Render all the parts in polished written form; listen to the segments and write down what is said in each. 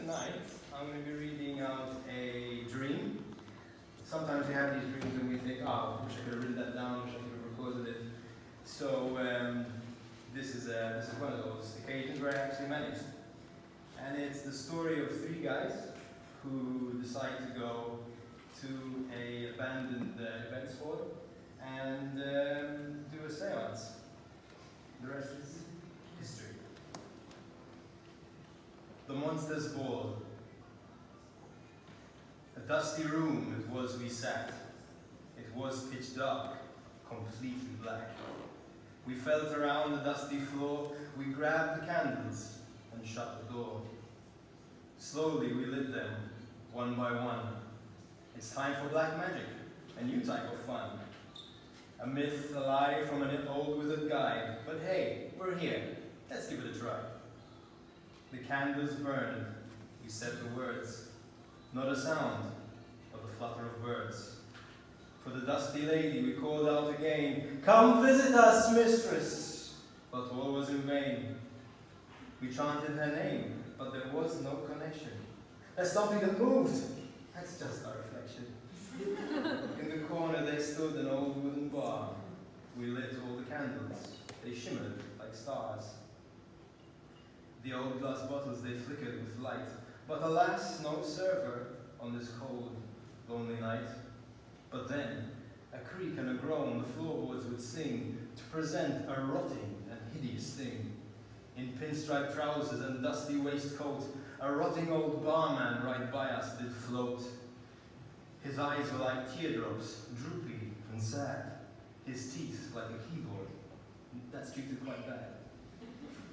tonight I'm going to be reading out a dream. Sometimes we have these dreams and we think, oh, wish I could have written that down, wish I could have recorded it. So this is one of those occasions where I actually managed. And it's the story of three guys who decide to go to an abandoned event spot and do a seance. The rest is history. The Monster's Ball. A dusty room it was we sat. It was pitch dark, completely black. We felt around the dusty floor, we grabbed the candles and shut the door. Slowly we lit them, one by one. It's time for black magic, a new type of fun. A myth, a lie from an old withered guy. But hey, we're here, let's give it a try. The candles burned, we said the words. Not a sound, but the flutter of birds. For the dusty lady we called out again, "Come visit us, mistress!" But all was in vain. We chanted her name, but there was no connection. There's something that moved. That's just our reflection. In the corner there stood an old wooden bar. We lit all the candles. They shimmered like stars. The old glass bottles, they flickered with light. But alas, no server on this cold, lonely night. But then, a creak and a groan the floorboards would sing to present a rotting and hideous thing. In pinstripe trousers and dusty waistcoat, a rotting old barman right by us did float. His eyes were like teardrops, droopy and sad. His teeth like a keyboard. That's treated quite bad.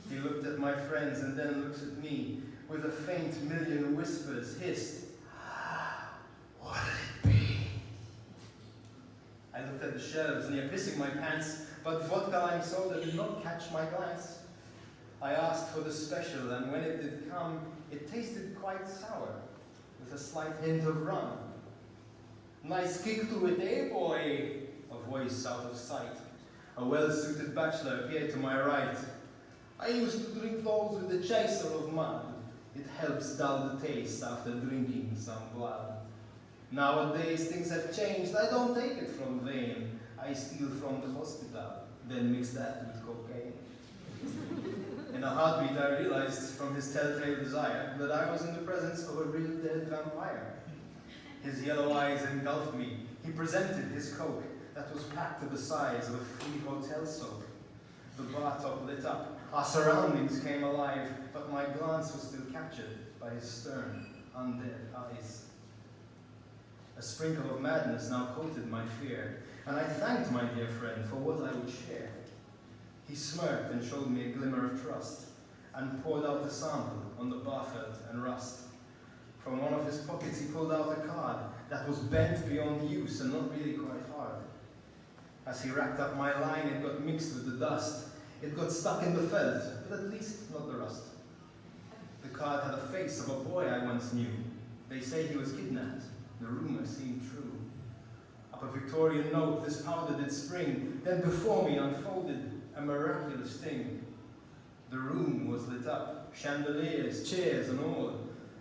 He looked at my friends and then looks at me. With a faint million whispers, hissed, "What'll it be?" I looked at the shelves, near pissing my pants, but vodka lime soda did not catch my glance. I asked for the special, and when it did come, it tasted quite sour, with a slight hint of rum. "Nice kick to it, eh, boy?" A voice out of sight. A well-suited bachelor appeared to my right. "I used to drink those with a chaser of mud. It helps dull the taste after drinking some blood. Nowadays things have changed, I don't take it from vein. I steal from the hospital, then mix that with cocaine." In a heartbeat I realized from his telltale desire that I was in the presence of a real dead vampire. His yellow eyes engulfed me. He presented his coke that was packed to the size of a free hotel soap. The bar top lit up, our surroundings came alive, but my glance was still captured by his stern, undead eyes. A sprinkle of madness now coated my fear, and I thanked my dear friend for what I would share. He smirked and showed me a glimmer of trust, and poured out a sample on the bar felt and rust. From one of his pockets he pulled out a card that was bent beyond use and not really quite hard. As he racked up my line, it got mixed with the dust. It got stuck in the felt, but at least not the rust. The card had a face of a boy I once knew. They say he was kidnapped. The rumor seemed true. Up a Victorian note, this powder did spring. Then before me unfolded a miraculous thing. The room was lit up, chandeliers, chairs and all.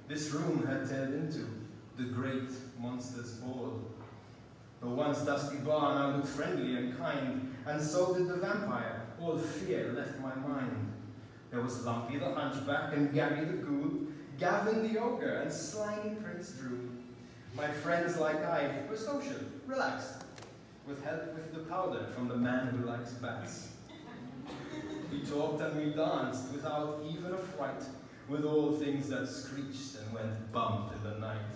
This room had turned into the great Monster's Ball. The once dusty bar now looked friendly and kind, and so did the vampire. All fear left my mind. There was Lumpy the Hunchback and Gabby the Ghoul, Gavin the Ogre and slimy Prince Drew. My friends like I were social, relaxed, with help with the powder from the man who likes bats. We talked and we danced without even a fright, with all things that screeched and went bump in the night.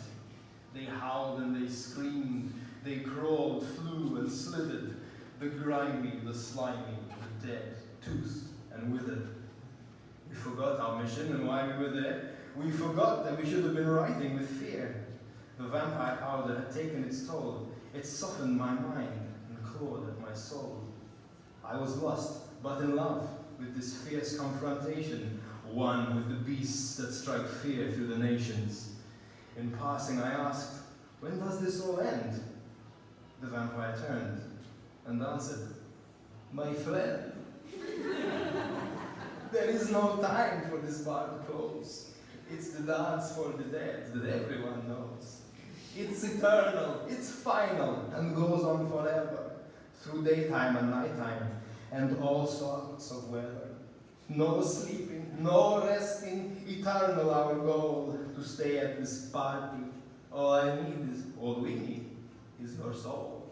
They howled and they screamed, they crawled, flew and slithered, the grimy, the slimy, the dead, toothed and withered. We forgot our mission and why we were there. We forgot that we should have been writhing with fear. The vampire powder had taken its toll. It softened my mind and clawed at my soul. I was lost, but in love with this fierce confrontation, one with the beasts that strike fear through the nations. In passing I asked, "When does this all end?" The vampire turned and answered, "My friend, there is no time for this bar to close. It's the dance for the dead that everyone knows. It's eternal, it's final, and goes on forever, through daytime and nighttime, and all sorts of weather. No sleeping, no resting, eternal our goal, to stay at this party. All we need is your soul.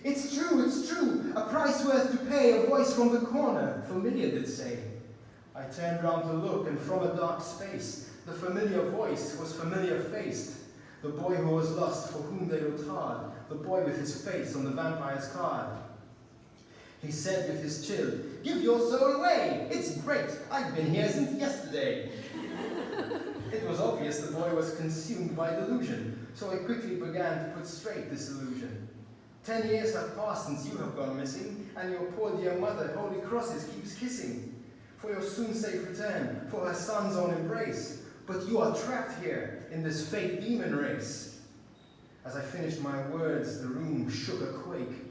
It's true, a price worth to pay, a voice from the corner, familiar did say. I turned round to look, and from a dark space, the familiar voice was familiar faced. The boy who was lost, for whom they looked hard, the boy with his face on the vampire's card. He said with his chill, "Give your soul away! It's great! I've been here since yesterday." It was obvious the boy was consumed by delusion, so I quickly began to put straight this illusion. 10 years have passed since you have gone missing, and your poor dear mother holy crosses keeps kissing, for your soon safe return, for her son's own embrace. But you are trapped here in this fake demon race. As I finished my words, the room shook a quake.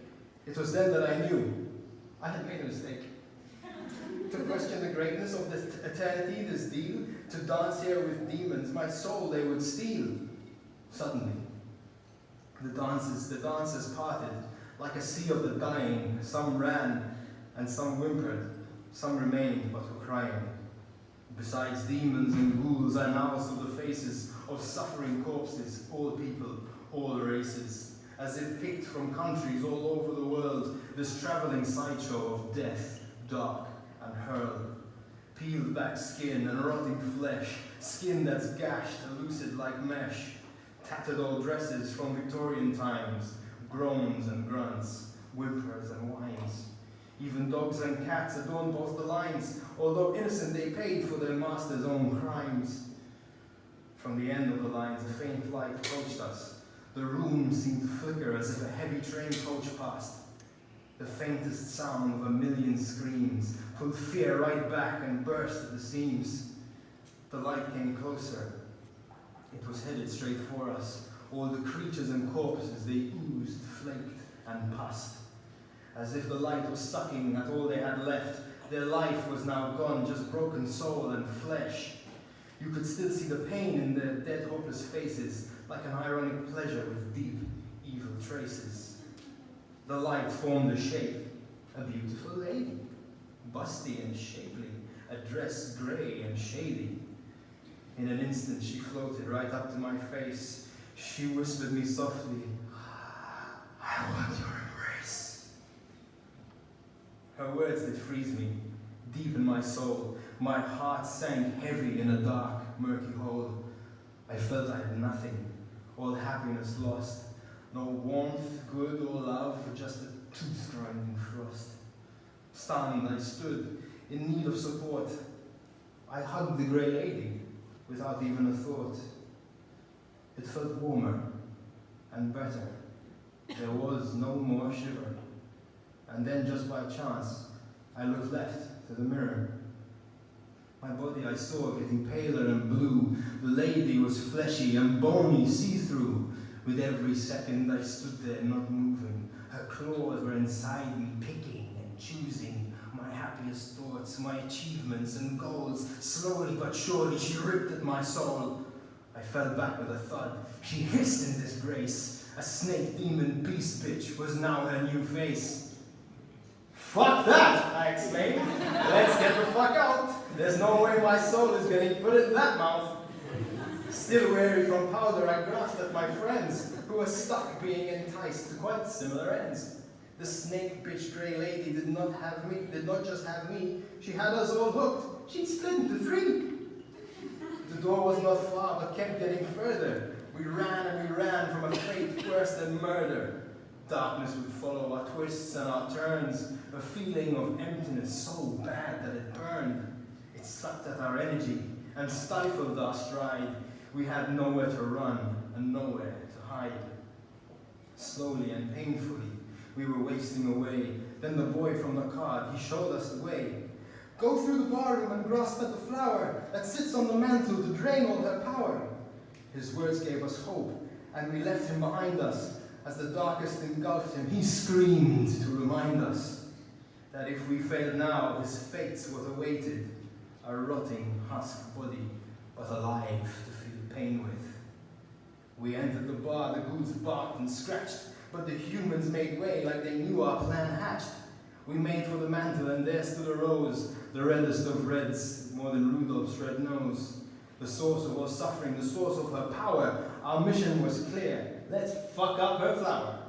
It was then that I knew I had made a mistake. To question the greatness of this eternity, this deal, to dance here with demons, my soul they would steal. Suddenly, the dancers parted, like a sea of the dying. Some ran, and some whimpered, some remained, but were crying. Besides demons and ghouls, I now saw the faces of suffering corpses, all people, all races, as if picked from countries all over the world, this traveling sideshow of death, dark and hurled. Peeled back skin and rotting flesh, skin that's gashed and lucid like mesh, tattered old dresses from Victorian times, groans and grunts, whimpers and whines. Even dogs and cats adorn both the lines, although innocent they paid for their master's own crimes. From the end of the lines a faint light approached us. The room seemed to flicker as if a heavy train coach passed. The faintest sound of a million screams pulled fear right back and burst at the seams. The light came closer. It was headed straight for us. All the creatures and corpses, they oozed, flaked, and pussed. As if the light was sucking at all they had left. Their life was now gone, just broken soul and flesh. You could still see the pain in their dead, hopeless faces, like an ironic pleasure with deep, evil traces. The light formed a shape, a beautiful lady, busty and shapely, a dress grey and shady. In an instant she floated right up to my face. She whispered me softly, "I want your embrace." Her words did freeze me, deep in my soul. My heart sank heavy in a dark, murky hole. I felt I had nothing, all happiness lost. No warmth, good or love, just a tooth-grinding frost. Stunned, I stood, in need of support. I hugged the grey lady, without even a thought. It felt warmer and better. There was no more shiver. And then, just by chance, I looked left to the mirror. My body I saw getting paler and blue. The lady was fleshy and bony, see-through. With every second I stood there not moving. Her claws were inside me, picking and choosing my happiest thoughts, my achievements and goals. Slowly but surely she ripped at my soul. I fell back with a thud. She hissed in disgrace. A snake demon beast bitch was now her new face. "Fuck that!" I exclaimed. "Let's get the fuck out. There's no way my soul is getting put in that mouth." Still weary from powder, I grasped at my friends, who were stuck being enticed to quite similar ends. The snake bitch grey lady did not just have me, she had us all hooked. She'd split into three. The door was not far, but kept getting further. We ran and we ran from a fate worse than murder. Darkness would follow our twists and our turns, a feeling of emptiness so bad that it burned. It sucked at our energy and stifled our stride. We had nowhere to run and nowhere to hide. Slowly and painfully, we were wasting away. Then the boy from the card, he showed us the way. "Go through the barroom and grasp at the flower that sits on the mantle to drain all her power." His words gave us hope, and we left him behind us. As the darkest engulfed him, he screamed to remind us that if we failed now, his fate was awaited, a rotting husk body, but but alive to feel pain with. We entered the bar, the ghouls barked and scratched, but the humans made way like they knew our plan hatched. We made for the mantle, and there stood a rose, the reddest of reds, more than Rudolph's red nose. The source of our suffering, the source of her power. Our mission was clear. Let's fuck up her flower.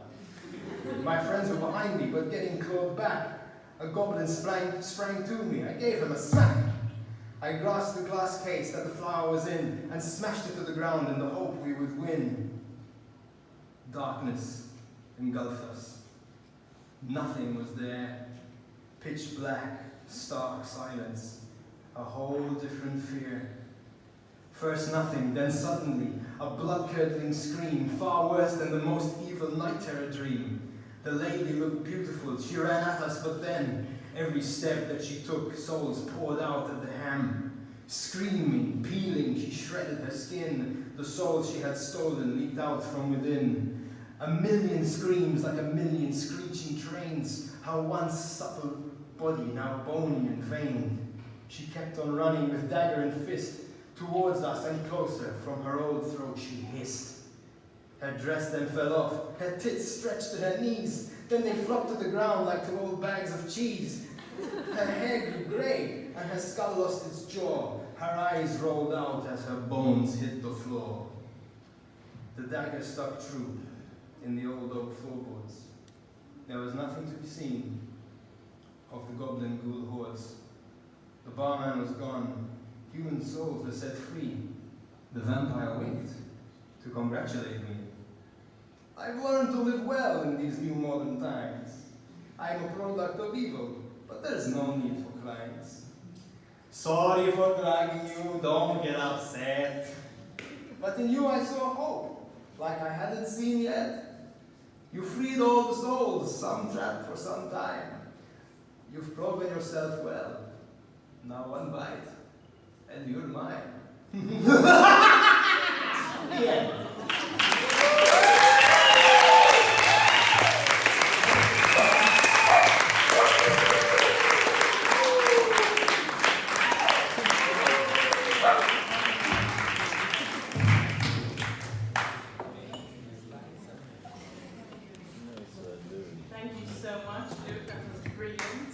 My friends were behind me, but getting clawed back. A goblin sprang to me. I gave him a smack. I grasped the glass case that the flower was in and smashed it to the ground in the hope we would win. Darkness engulfed us. Nothing was there. Pitch black, stark silence. A whole different fear. First nothing, then suddenly, a blood-curdling scream, far worse than the most evil night terror dream. The lady looked beautiful, she ran at us, but then, every step that she took, souls poured out of the ham. Screaming, peeling, she shredded her skin. The souls she had stolen leaked out from within. A million screams like a million screeching trains. Her once supple body now bony and veined. She kept on running with dagger and fist towards us and closer. From her old throat she hissed. Her dress then fell off. Her tits stretched to her knees. Then they flopped to the ground like 2 old bags of cheese. Her hair grew grey and her skull lost its jaw. Her eyes rolled out as her bones hit the floor. The dagger stuck true in the old oak floorboards. There was nothing to be seen of the goblin ghoul hordes. The barman was gone. Human souls were set free. The vampire winked to congratulate me. I've learned to live well in these new modern times. I'm a product of evil, but there's no need for crimes. Sorry for dragging you, don't get upset. But in you I saw hope, like I hadn't seen yet. You freed all the souls, some trapped for some time. You've proven yourself well. Now one bite, and you're mine. Yeah. Thank you so much, Luke. That was brilliant.